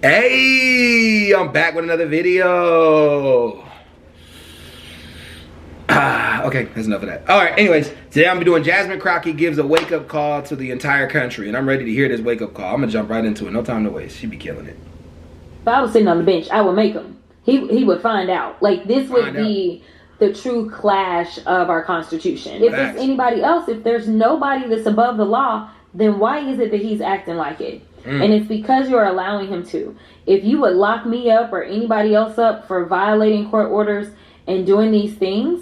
Hey, I'm back with another video. Okay, that's enough of that. All right, anyways, today I'm gonna be doing Jasmine Crockett gives a wake-up call to the entire country, and I'm ready to hear this wake-up call. I'm gonna jump right into it. No time to waste. She be killing it. If I was sitting on the bench, I would make him. He would find out. Like, this would be the true clash of our Constitution. If it's anybody else, if there's nobody that's above the law, then why is it that he's acting like it? And it's because you're allowing him to. If you would lock me up or anybody else up for violating court orders and doing these things,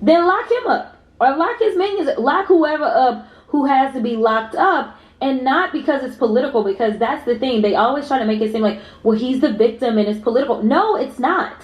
then lock him up. Or lock his minions, lock whoever up who has to be locked up. And not because it's political, because that's the thing. They always try to make it seem like, well, he's the victim and it's political. No, it's not.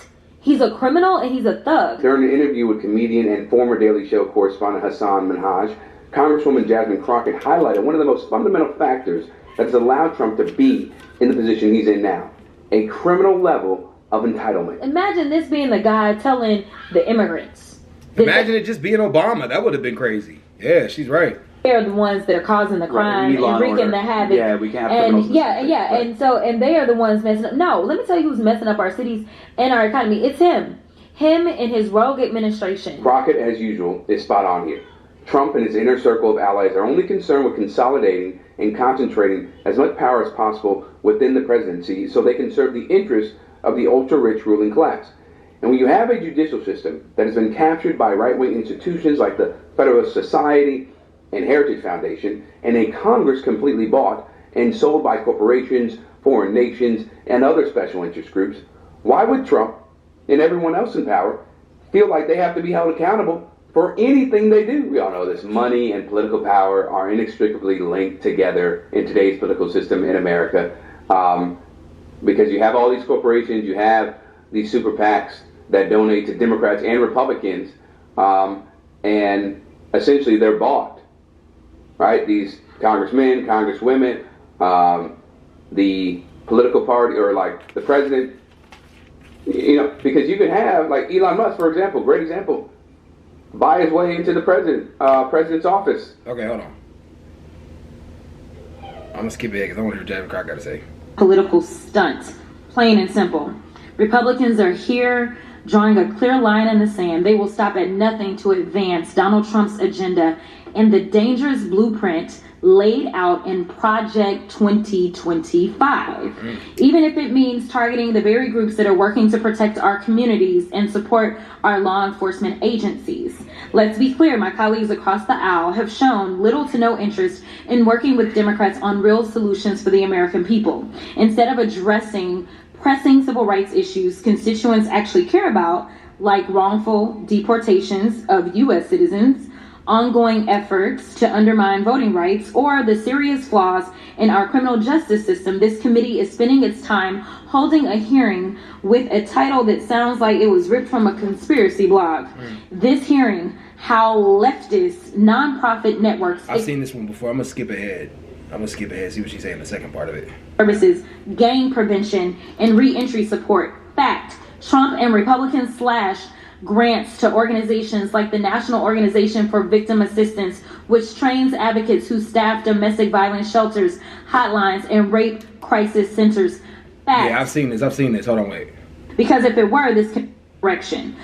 He's a criminal and he's a thug. During an interview with comedian and former Daily Show correspondent Hassan Minhaj, Congresswoman Jasmine Crockett highlighted one of the most fundamental factors that has allowed Trump to be in the position he's in now: a criminal level of entitlement. Imagine this being the guy telling the immigrants. Imagine it just being Obama. That would have been crazy. Yeah, she's right. They're the ones that are causing the crime and wreaking the havoc. Yeah, we can't have and they are the ones messing up. No, let me tell you who's messing up our cities and our economy. It's him and his rogue administration. Crockett, as usual, is spot on here. Trump and his inner circle of allies are only concerned with consolidating and concentrating as much power as possible within the presidency so they can serve the interests of the ultra-rich ruling class. And when you have a judicial system that has been captured by right-wing institutions like the Federalist Society and Heritage Foundation, and a Congress completely bought and sold by corporations, foreign nations, and other special interest groups, why would Trump and everyone else in power feel like they have to be held accountable for anything they do? We all know this. Money and political power are inextricably linked together in today's political system in America, because you have all these corporations, you have these super PACs that donate to Democrats and Republicans, and essentially they're bought. Right? These congressmen, congresswomen, the political party, or like the president, you know, because you can have, like Elon Musk, for example, great example, buy his way into the president's office. Okay, hold on. I'm gonna skip it because I want to hear Jasmine Crockett got to say. Political stunt, plain and simple. Republicans are here drawing a clear line in the sand. They will stop at nothing to advance Donald Trump's agenda and the dangerous blueprint laid out in Project 2025. Even if it means targeting the very groups that are working to protect our communities and support our law enforcement agencies. Let's be clear, my colleagues across the aisle have shown little to no interest in working with Democrats on real solutions for the American people. Instead of addressing pressing civil rights issues constituents actually care about, like wrongful deportations of U.S. citizens, ongoing efforts to undermine voting rights, or the serious flaws in our criminal justice system, this committee is spending its time holding a hearing with a title that sounds like it was ripped from a conspiracy blog. This hearing, how leftist nonprofit networks... I've seen this one before. I'm going to skip ahead. See what she's saying in the second part of it. Services, gang prevention, and re-entry support. Fact, Trump and Republicans slash grants to organizations like the National Organization for Victim Assistance, which trains advocates who staff domestic violence shelters, hotlines, and rape crisis centers. Fact. Yeah, I've seen this. Hold on, wait. Because if it were, this could be correction.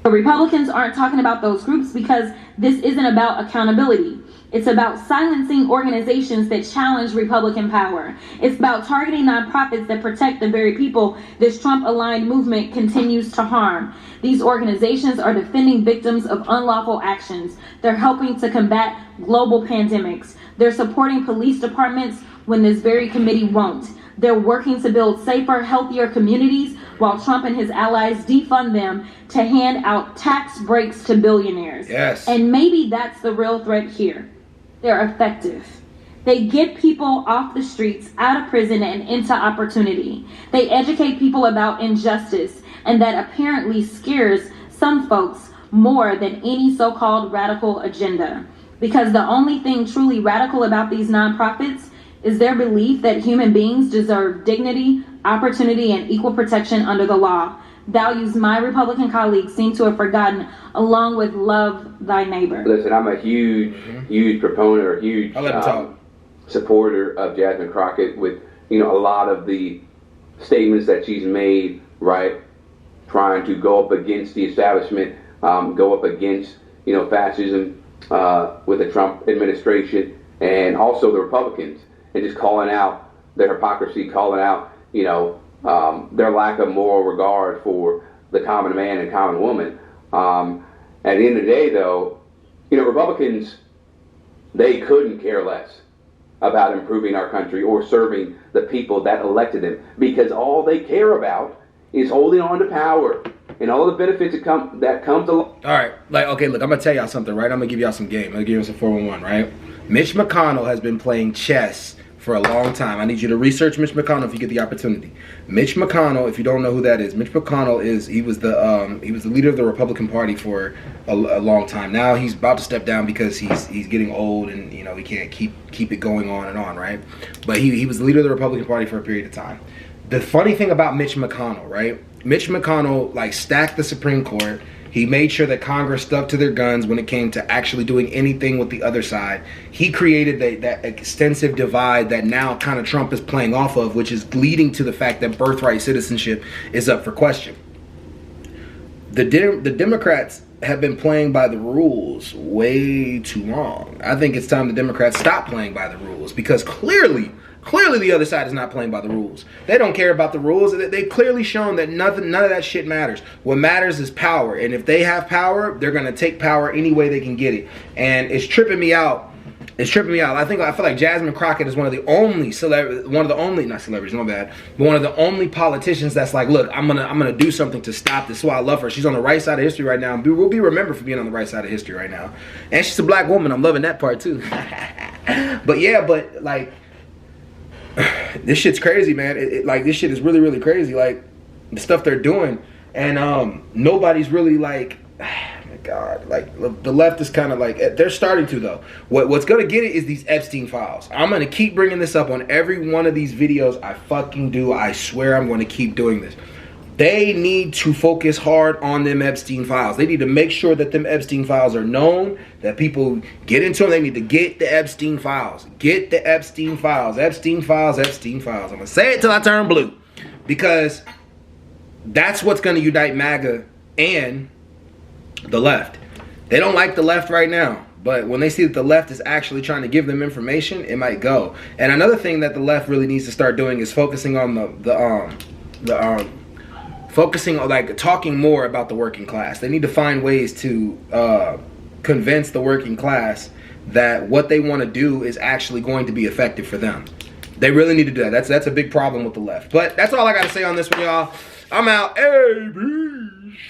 The Republicans aren't talking about those groups because this isn't about accountability. It's about silencing organizations that challenge Republican power. It's about targeting nonprofits that protect the very people this Trump-aligned movement continues to harm. These organizations are defending victims of unlawful actions. They're helping to combat global pandemics. They're supporting police departments when this very committee won't. They're working to build safer, healthier communities while Trump and his allies defund them to hand out tax breaks to billionaires. Yes. And maybe that's the real threat here. They're effective. They get people off the streets, out of prison, and into opportunity. They educate people about injustice, and that apparently scares some folks more than any so-called radical agenda. Because the only thing truly radical about these nonprofits is their belief that human beings deserve dignity, opportunity, and equal protection under the law. Values my Republican colleagues seem to have forgotten, along with love thy neighbor. Listen, I'm a huge proponent, or huge supporter of Jasmine Crockett, with, you know, a lot of the statements that she's made, right, trying to go up against the establishment, go up against, fascism with the Trump administration, and also the Republicans, and just calling out their hypocrisy, calling out, their lack of moral regard for the common man and common woman. At the end of the day, though, Republicans, they couldn't care less about improving our country or serving the people that elected them, because all they care about is holding on to power and all the benefits that come to. All right, okay, look, I'm gonna tell y'all something, right? I'm gonna give y'all some game. I'm gonna give you some 411, right? Mitch McConnell has been playing chess for a long time. I need you to research Mitch McConnell if you get the opportunity. Mitch McConnell, if you don't know who that is, Mitch McConnell he was the leader of the Republican Party for a long time. Now he's about to step down because he's getting old and he can't keep it going on and on, right? But he was the leader of the Republican Party for a period of time. The funny thing about Mitch McConnell, right? Mitch McConnell stacked the Supreme Court. He made sure that Congress stuck to their guns when it came to actually doing anything with the other side. He created that extensive divide that now kind of Trump is playing off of, which is leading to the fact that birthright citizenship is up for question. The Democrats have been playing by the rules way too long. I think it's time the Democrats stop playing by the rules, because clearly the other side is not playing by the rules. They don't care about the rules. They've clearly shown that none of that shit matters. What matters is power. And if they have power, they're going to take power any way they can get it. And it's tripping me out. I feel like Jasmine Crockett is one of the only not celebrities, no bad, but one of the only politicians that's like, look, I'm gonna do something to stop this. So I love her. She's on the right side of history right now. We'll be remembered for being on the right side of history right now. And she's a black woman. I'm loving that part too. but this shit's crazy, man. This shit is really, really crazy. Like, the stuff they're doing, and nobody's really God, the left is kind of they're starting to, though. What's gonna get it is these Epstein files. I'm gonna keep bringing this up on every one of these videos I fucking do. I swear I'm gonna keep doing this. They need to focus hard on them Epstein files. They need to make sure that them Epstein files are known, that people get into them. They need to get the Epstein files. Get the Epstein files. Epstein files, Epstein files. I'm going to say it till I turn blue, because that's what's going to unite MAGA and the left. They don't like the left right now, but when they see that the left is actually trying to give them information, it might go. And another thing that the left really needs to start doing is focusing on talking more about the working class. They need to find ways to convince the working class that what they want to do is actually going to be effective for them. They really need to do that. That's a big problem with the left. But that's all I got to say on this one, y'all. I'm out. Hey, peace.